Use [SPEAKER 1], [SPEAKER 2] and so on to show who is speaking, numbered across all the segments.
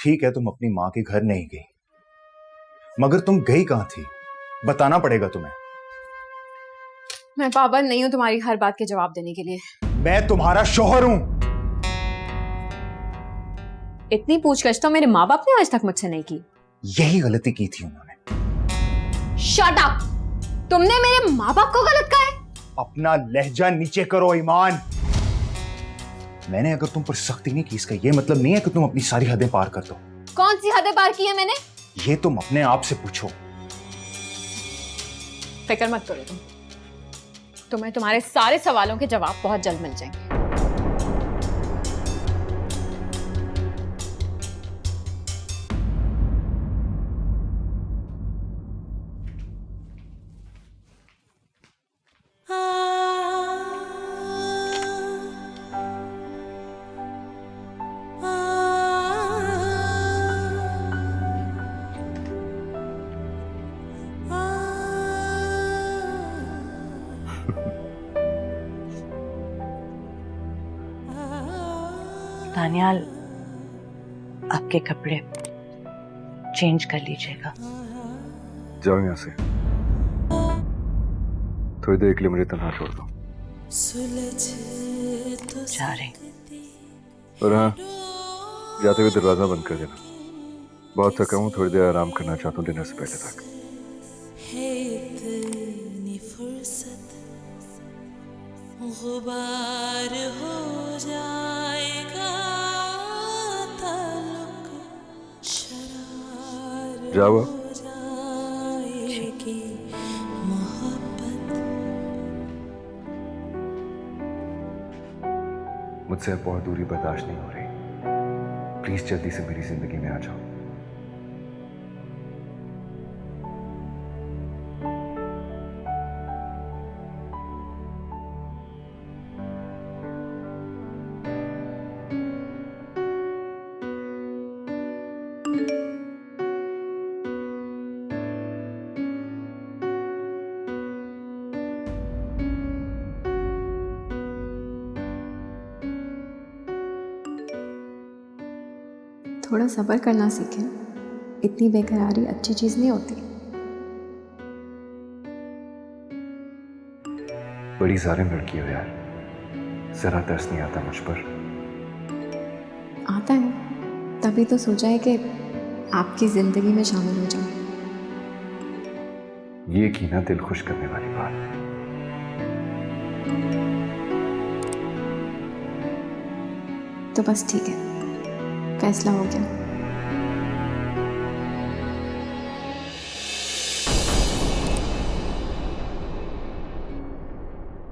[SPEAKER 1] ठीक है, तुम अपनी माँ के घर नहीं गई, मगर तुम गई कहां थी? बताना पड़ेगा तुम्हें।
[SPEAKER 2] मैं पाबंद नहीं हूं तुम्हारी हर बात के जवाब देने के लिए।
[SPEAKER 1] मैं तुम्हारा शौहर हूं।
[SPEAKER 2] इतनी पूछताछ तो मेरे माँ बाप ने आज तक मुझसे नहीं की।
[SPEAKER 1] यही गलती की थी उन्होंने।
[SPEAKER 2] Shut up! तुमने मेरे माँ बाप को गलत कहा है?
[SPEAKER 1] अपना लहजा नीचे करो ईमान। मैंने अगर तुम पर सख्ती नहीं की, इसका यह मतलब नहीं है कि तुम अपनी सारी हदें पार कर दो।
[SPEAKER 2] कौन सी हदें पार की है मैंने?
[SPEAKER 1] ये तुम अपने आप से पूछो।
[SPEAKER 2] फिक्र मत करो, तुम्हें तुम्हारे सारे सवालों के जवाब बहुत जल्द मिल जाएंगे।
[SPEAKER 3] दानियाल, आपके कपड़े चेंज कर लीजिएगा।
[SPEAKER 4] जाओ यहाँ से, थोड़ी देर के लिए मुझे तन्हा छोड़ दो।
[SPEAKER 3] जा रहे।
[SPEAKER 4] और हाँ, जाते हुए दरवाजा बंद कर देना। बहुत थका हूँ, थोड़ी देर आराम करना चाहता हूँ डिनर से पहले तक।
[SPEAKER 5] गुबार हो जाएगा ताल्लुक, शरार
[SPEAKER 4] जाओ।
[SPEAKER 5] हो जाएगी मोहब्बत।
[SPEAKER 4] मुझसे अब बहुत दूरी बर्दाश्त नहीं हो रही। प्लीज जल्दी से मेरी जिंदगी में आ जाओ।
[SPEAKER 2] थोड़ा सब्र करना सीखें। इतनी बेकरारी अच्छी चीज नहीं होती।
[SPEAKER 4] बड़ी जालिम लड़की हो यार, जरा तरस नहीं आता मुझ पर।
[SPEAKER 2] आता है, तभी तो सोचा है कि आपकी जिंदगी में शामिल हो जाऊं।
[SPEAKER 4] ये की ना दिल खुश करने वाली बात।
[SPEAKER 2] तो बस ठीक है, फैसला हो गया।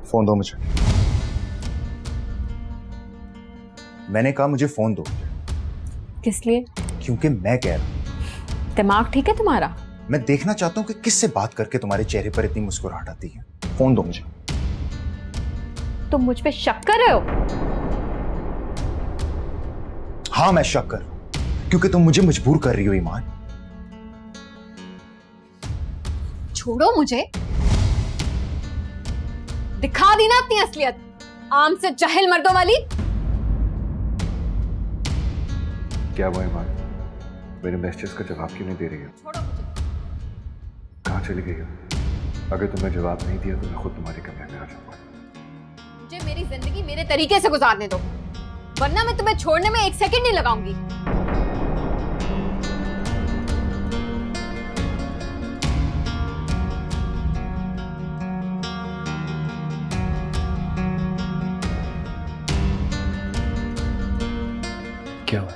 [SPEAKER 1] फोन दो मुझे। मैंने कहा मुझे फोन दो।
[SPEAKER 2] किस लिए?
[SPEAKER 1] क्योंकि मैं कह रहा हूं।
[SPEAKER 2] दिमाग ठीक है तुम्हारा?
[SPEAKER 1] मैं देखना चाहता हूं कि किससे बात करके तुम्हारे चेहरे पर इतनी मुस्कुराहट आती है। फोन दो मुझे।
[SPEAKER 2] तुम मुझ पे शक कर रहे हो?
[SPEAKER 1] हाँ, मैं शक कर रहा हूं, क्योंकि तुम मुझे मजबूर कर रही हो ईमान।
[SPEAKER 2] छोड़ो मुझे। दिखा दी ना अपनी असलियत, आम से जाहिल मर्दों वाली।
[SPEAKER 4] क्या वो ईमान, मेरे मैसेज का जवाब क्यों नहीं दे रही हो?
[SPEAKER 2] छोड़ो मुझे।
[SPEAKER 4] कहाँ चली गई हो? अगर तुमने जवाब नहीं दिया तो मैं खुद तुम्हारे कमरे में आ जाऊंगा।
[SPEAKER 2] मुझे मेरी जिंदगी मेरे तरीके से गुजारने दो, वरना मैं तुम्हें छोड़ने में एक सेकंड नहीं लगाऊंगी।
[SPEAKER 4] क्या हुआ?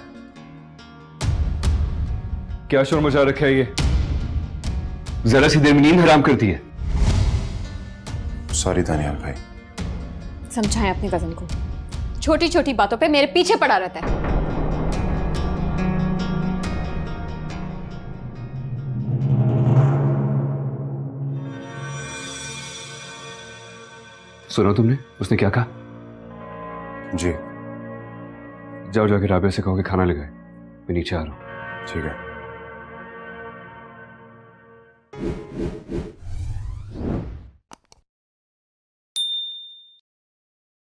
[SPEAKER 4] क्या शोर मचा रखा है ये? जरा सी देर में नींद हराम करती है।
[SPEAKER 1] सॉरी दानियाल भाई।
[SPEAKER 2] समझाएं अपने कजन को, छोटी छोटी बातों पे मेरे पीछे पड़ा रहता है।
[SPEAKER 4] सुना तुमने उसने क्या कहा?
[SPEAKER 1] जी।
[SPEAKER 4] जाओ जाके राबिया से कहो कि खाना लगाए, मैं नीचे आ रहा हूं।
[SPEAKER 1] ठीक है।